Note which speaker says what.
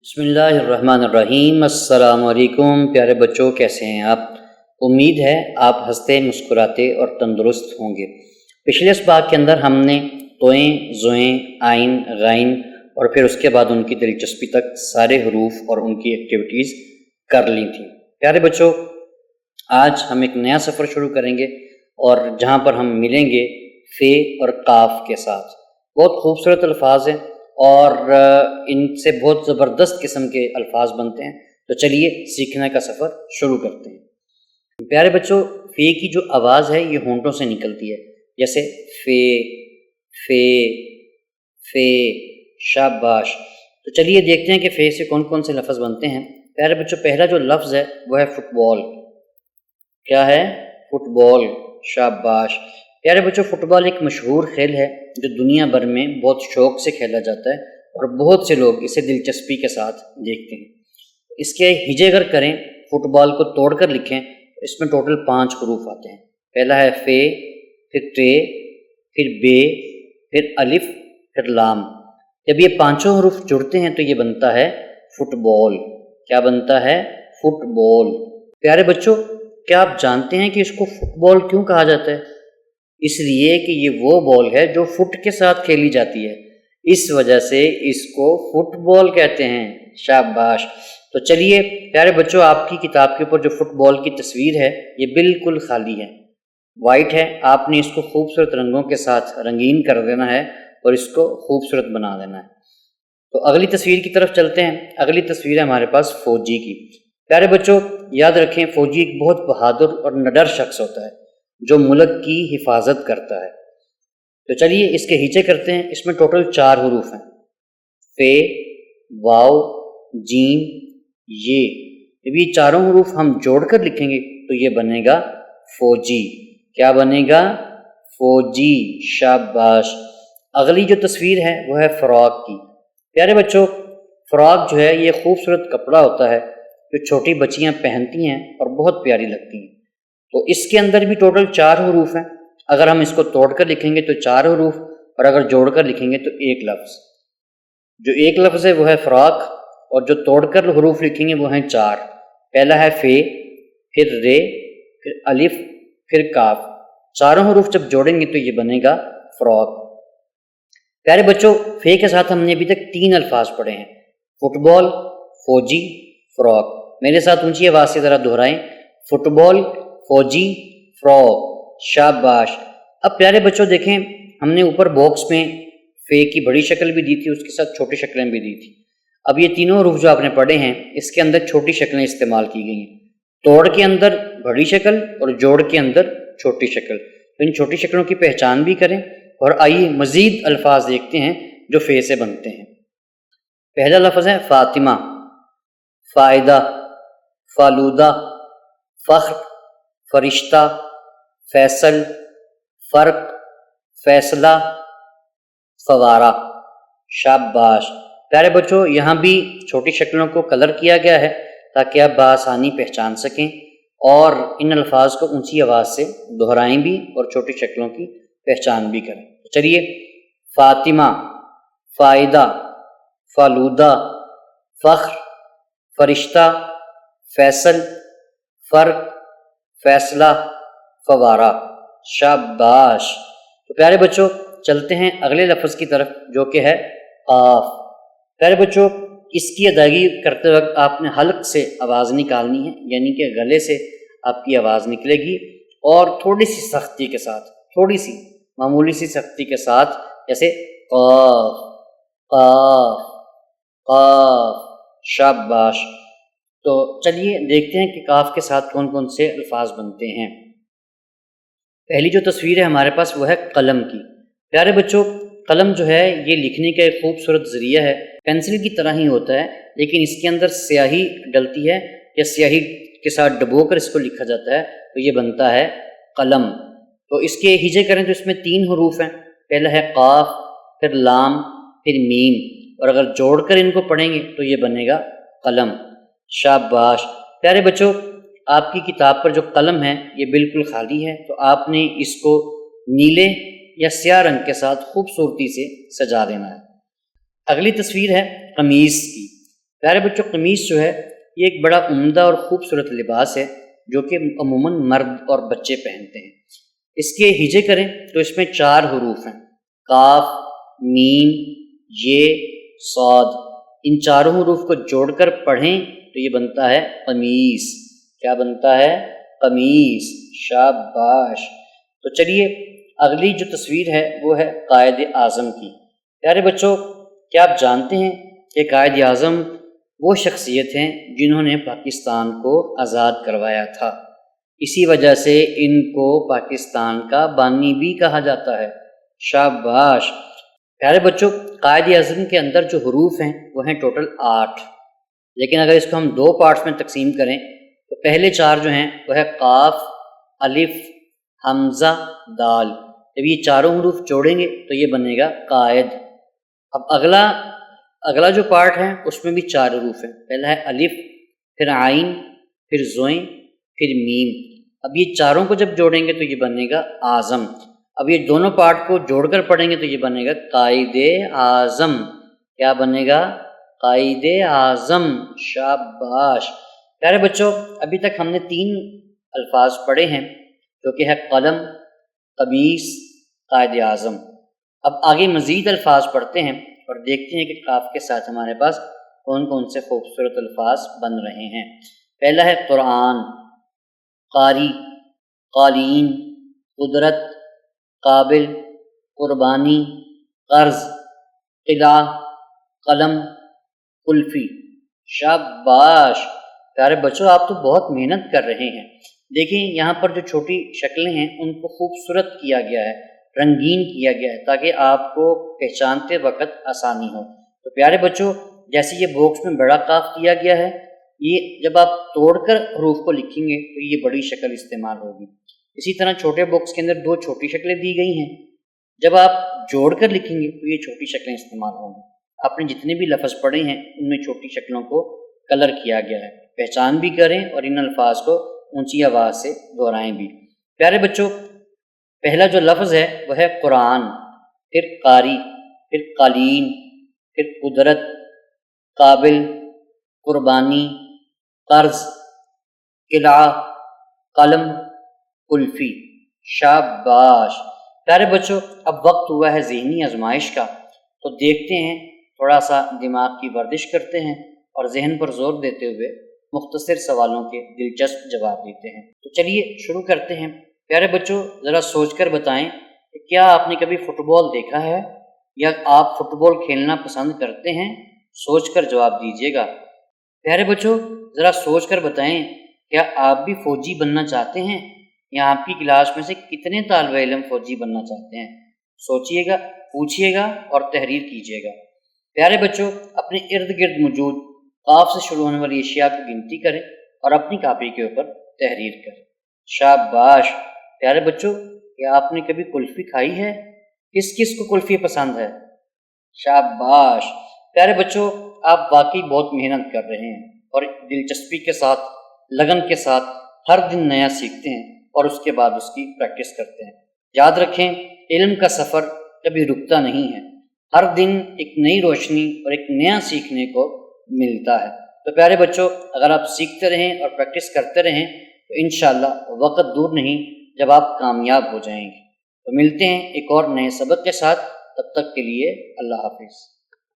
Speaker 1: بسم اللہ الرحمن الرحیم۔ السلام علیکم پیارے بچوں، کیسے ہیں آپ؟ امید ہے آپ ہنستے مسکراتے اور تندرست ہوں گے۔ پچھلے اسباق کے اندر ہم نے توئیں، زوئیں، آئین، غائن اور پھر اس کے بعد ان کی دلچسپی تک سارے حروف اور ان کی ایکٹیویٹیز کر لی تھیں۔ پیارے بچوں، آج ہم ایک نیا سفر شروع کریں گے اور جہاں پر ہم ملیں گے فے اور کاف کے ساتھ۔ بہت خوبصورت الفاظ ہیں اور ان سے بہت زبردست قسم کے الفاظ بنتے ہیں، تو چلیے سیکھنے کا سفر شروع کرتے ہیں۔ پیارے بچوں، فے کی جو آواز ہے یہ ہونٹوں سے نکلتی ہے، جیسے فے فے فے، شاباش۔ تو چلیے دیکھتے ہیں کہ فے سے کون کون سے لفظ بنتے ہیں۔ پیارے بچوں، پہلا جو لفظ ہے وہ ہے فٹ بال۔ کیا ہے؟ فٹ بال، شاباش۔ پیارے بچوں، فٹ بال ایک مشہور کھیل ہے جو دنیا بھر میں بہت شوق سے کھیلا جاتا ہے اور بہت سے لوگ اسے دلچسپی کے ساتھ دیکھتے ہیں۔ اس کے ہجے اگر کریں، فٹ بال کو توڑ کر لکھیں، اس میں ٹوٹل 5 حروف آتے ہیں۔ پہلا ہے فے، پھر ٹے، پھر بے، پھر الف، پھر لام۔ جب یہ 5 حروف جڑتے ہیں تو یہ بنتا ہے فٹ بال۔ کیا بنتا ہے؟ فٹ بال۔ پیارے بچوں، کیا آپ جانتے ہیں کہ اس کو فٹ بال کیوں کہا جاتا ہے؟ اس لیے کہ یہ وہ بال ہے جو فٹ کے ساتھ کھیلی جاتی ہے، اس وجہ سے اس کو فٹ بال کہتے ہیں۔ شاباش۔ تو چلیے پیارے بچوں، آپ کی کتاب کے اوپر جو فٹ بال کی تصویر ہے یہ بالکل خالی ہے، وائٹ ہے۔ آپ نے اس کو خوبصورت رنگوں کے ساتھ رنگین کر دینا ہے اور اس کو خوبصورت بنا دینا ہے۔ تو اگلی تصویر کی طرف چلتے ہیں۔ اگلی تصویر ہے ہمارے پاس فوجی کی۔ پیارے بچوں، یاد رکھیں فوجی ایک بہت بہادر اور نڈر شخص ہوتا ہے جو ملک کی حفاظت کرتا ہے۔ تو چلیے اس کے ہیچے کرتے ہیں۔ اس میں ٹوٹل 4 حروف ہیں، فے، واو، جیم، یہ۔ جب یہ چاروں حروف ہم جوڑ کر لکھیں گے تو یہ بنے گا فوجی۔ کیا بنے گا؟ فوجی۔ شاباش۔ اگلی جو تصویر ہے وہ ہے فراق کی۔ پیارے بچوں، فراق جو ہے یہ خوبصورت کپڑا ہوتا ہے جو چھوٹی بچیاں پہنتی ہیں اور بہت پیاری لگتی ہیں۔ تو اس کے اندر بھی ٹوٹل 4 حروف ہیں۔ اگر ہم اس کو توڑ کر لکھیں گے تو 4 حروف، اور اگر جوڑ کر لکھیں گے تو 1 لفظ۔ جو 1 لفظ ہے وہ ہے فراق، اور جو توڑ کر حروف لکھیں گے وہ ہیں 4۔ پہلا ہے فے، پھر رے، پھر الف، پھر کاف۔ چاروں حروف جب جوڑیں گے تو یہ بنے گا فراق۔ پیارے بچوں، فے کے ساتھ ہم نے ابھی تک 3 الفاظ پڑھے ہیں، فٹ بال، فوجی، فراق۔ میرے ساتھ اونچی آواز سے ذرا دہرائیں، فٹ بال، فوجی، فراق۔ شاباش۔ اب پیارے بچوں دیکھیں، ہم نے اوپر باکس میں فے کی بڑی شکل بھی دی تھی، اس کے ساتھ چھوٹی شکلیں بھی دی تھی۔ اب یہ تینوں حروف جو آپ نے پڑھے ہیں اس کے اندر چھوٹی شکلیں استعمال کی گئی ہیں، توڑ کے اندر بڑی شکل اور جوڑ کے اندر چھوٹی شکل۔ تو ان چھوٹی شکلوں کی پہچان بھی کریں، اور آئیے مزید الفاظ دیکھتے ہیں جو فے سے بنتے ہیں۔ پہلا لفظ ہے فاطمہ، فائدہ، فالودہ، فخر، فرشتہ، فیصل، فرق، فیصلہ، فوارہ۔ شاباش۔ پیارے بچوں، یہاں بھی چھوٹی شکلوں کو کلر کیا گیا ہے تاکہ آپ بآسانی پہچان سکیں، اور ان الفاظ کو اونچی آواز سے دہرائیں بھی اور چھوٹی شکلوں کی پہچان بھی کریں۔ چلیے، فاطمہ، فائدہ، فالودہ، فخر، فرشتہ، فیصل، فرق، فیصلہ، فوارہ۔ شاباش۔ تو پیارے بچوں، چلتے ہیں اگلے لفظ کی طرف جو کہ ہے قاف۔ پیارے بچوں، اس کی ادائیگی کرتے وقت آپ نے حلق سے آواز نکالنی ہے، یعنی کہ گلے سے آپ کی آواز نکلے گی، اور تھوڑی سی سختی کے ساتھ، تھوڑی سی معمولی سی سختی کے ساتھ، جیسے قاف، قاف، قاف۔ شاباش۔ تو چلیے دیکھتے ہیں کہ قاف کے ساتھ کون کون سے الفاظ بنتے ہیں۔ پہلی جو تصویر ہے ہمارے پاس وہ ہے قلم کی۔ پیارے بچوں، قلم جو ہے یہ لکھنے کا ایک خوبصورت ذریعہ ہے، پینسل کی طرح ہی ہوتا ہے، لیکن اس کے اندر سیاہی ڈلتی ہے یا سیاہی کے ساتھ ڈبو کر اس کو لکھا جاتا ہے، تو یہ بنتا ہے قلم۔ تو اس کے ہجے کریں تو اس میں 3 حروف ہیں، پہلا ہے قاف، پھر لام، پھر میم، اور اگر جوڑ کر ان کو پڑھیں گے تو یہ بنے گا قلم۔ شاباش۔ پیارے بچوں، آپ کی کتاب پر جو قلم ہے یہ بالکل خالی ہے، تو آپ نے اس کو نیلے یا سیاہ رنگ کے ساتھ خوبصورتی سے سجا دینا ہے۔ اگلی تصویر ہے قمیص کی۔ پیارے بچوں، قمیص جو ہے یہ ایک بڑا عمدہ اور خوبصورت لباس ہے جو کہ عموماً مرد اور بچے پہنتے ہیں۔ اس کے ہجے کریں تو اس میں 4 حروف ہیں، کاف، میم، یہ، صاد۔ ان چاروں حروف کو جوڑ کر پڑھیں تو یہ بنتا ہے قمیص۔ کیا بنتا ہے؟ قمیص۔ شاباش۔ تو چلیے اگلی جو تصویر ہے وہ ہے قائد اعظم کی۔ پیارے بچوں، کیا آپ جانتے ہیں کہ قائد اعظم وہ شخصیت ہیں جنہوں نے پاکستان کو آزاد کروایا تھا؟ اسی وجہ سے ان کو پاکستان کا بانی بھی کہا جاتا ہے۔ شاباش۔ پیارے بچوں، قائد اعظم کے اندر جو حروف ہیں وہ ہیں ٹوٹل 8، لیکن اگر اس کو ہم 2 پارٹس میں تقسیم کریں تو پہلے 4 جو ہیں وہ ہے قاف، الف، حمزہ، دال۔ جب یہ چاروں حروف جوڑیں گے تو یہ بنے گا قائد۔ اب اگلا جو پارٹ ہے اس میں بھی 4 حروف ہیں، پہلا ہے الف، پھر عین، پھر زویں، پھر میم۔ اب یہ چاروں کو جب جوڑیں گے تو یہ بنے گا اعظم۔ اب یہ دونوں پارٹ کو جوڑ کر پڑھیں گے تو یہ بنے گا قائد اعظم۔ کیا بنے گا؟ قائد اعظم۔ شاباش۔ پیارے بچوں، ابھی تک ہم نے 3 الفاظ پڑھے ہیں جو کہ ہے قلم، قمیص، قائد اعظم۔ اب آگے مزید الفاظ پڑھتے ہیں اور دیکھتے ہیں کہ قاف کے ساتھ ہمارے پاس کون کون سے خوبصورت الفاظ بن رہے ہیں۔ پہلا ہے قرآن، قاری، قالین، قدرت، قابل، قربانی، قرض، قلعہ، قلم، کلفی۔ شاباش۔ پیارے بچوں، آپ تو بہت محنت کر رہے ہیں۔ دیکھیں یہاں پر جو چھوٹی شکلیں ہیں ان کو خوبصورت کیا گیا ہے، رنگین کیا گیا ہے تاکہ آپ کو پہچانتے وقت آسانی ہو۔ تو پیارے بچوں، جیسے یہ باکس میں بڑا کاف دیا گیا ہے، یہ جب آپ توڑ کر حروف کو لکھیں گے تو یہ بڑی شکل استعمال ہوگی۔ اسی طرح چھوٹے باکس کے اندر 2 چھوٹی شکلیں دی گئی ہیں، جب آپ جوڑ کر لکھیں گے تو یہ چھوٹی شکلیں استعمال ہوں گی۔ آپ نے جتنے بھی لفظ پڑھے ہیں ان میں چھوٹی شکلوں کو کلر کیا گیا ہے، پہچان بھی کریں اور ان الفاظ کو اونچی آواز سے دہرائیں بھی۔ پیارے بچوں، پہلا جو لفظ ہے وہ ہے قرآن، پھر قاری، پھر قالین، پھر قدرت، قابل، قربانی، قرض، قلعہ، قلم، کلفی۔ شاباش۔ پیارے بچوں، اب وقت ہوا ہے ذہنی آزمائش کا، تو دیکھتے ہیں، تھوڑا سا دماغ کی ورزش کرتے ہیں اور ذہن پر زور دیتے ہوئے مختصر سوالوں کے دلچسپ جواب دیتے ہیں۔ تو چلیے شروع کرتے ہیں۔ پیارے بچوں، ذرا سوچ کر بتائیں کہ کیا آپ نے کبھی فٹ بال دیکھا ہے یا آپ فٹ بال کھیلنا پسند کرتے ہیں؟ سوچ کر جواب دیجیے گا۔ پیارے بچوں، ذرا سوچ کر بتائیں، کیا آپ بھی فوجی بننا چاہتے ہیں یا آپ کی کلاس میں سے کتنے طالب علم فوجی بننا چاہتے ہیں؟ سوچئے گا، پوچھئے گا اور تحریر کیجیے گا۔ پیارے بچوں، اپنے ارد گرد موجود قاف سے شروع ہونے والی اشیاء کی گنتی کریں اور اپنی کاپی کے اوپر تحریر کریں۔ شاباش۔ پیارے بچوں، کیا آپ نے کبھی کلفی کھائی ہے؟ کس کس کو کلفی پسند ہے؟ شاباش۔ پیارے بچوں، آپ واقعی بہت محنت کر رہے ہیں اور دلچسپی کے ساتھ، لگن کے ساتھ ہر دن نیا سیکھتے ہیں اور اس کے بعد اس کی پریکٹس کرتے ہیں۔ یاد رکھیں، علم کا سفر کبھی رکتا نہیں ہے، ہر دن ایک نئی روشنی اور ایک نیا سیکھنے کو ملتا ہے۔ تو پیارے بچوں، اگر آپ سیکھتے رہیں اور پریکٹس کرتے رہیں تو انشاءاللہ وقت دور نہیں جب آپ کامیاب ہو جائیں گے۔ تو ملتے ہیں ایک اور نئے سبق کے ساتھ، تب تک کے لیے اللہ حافظ۔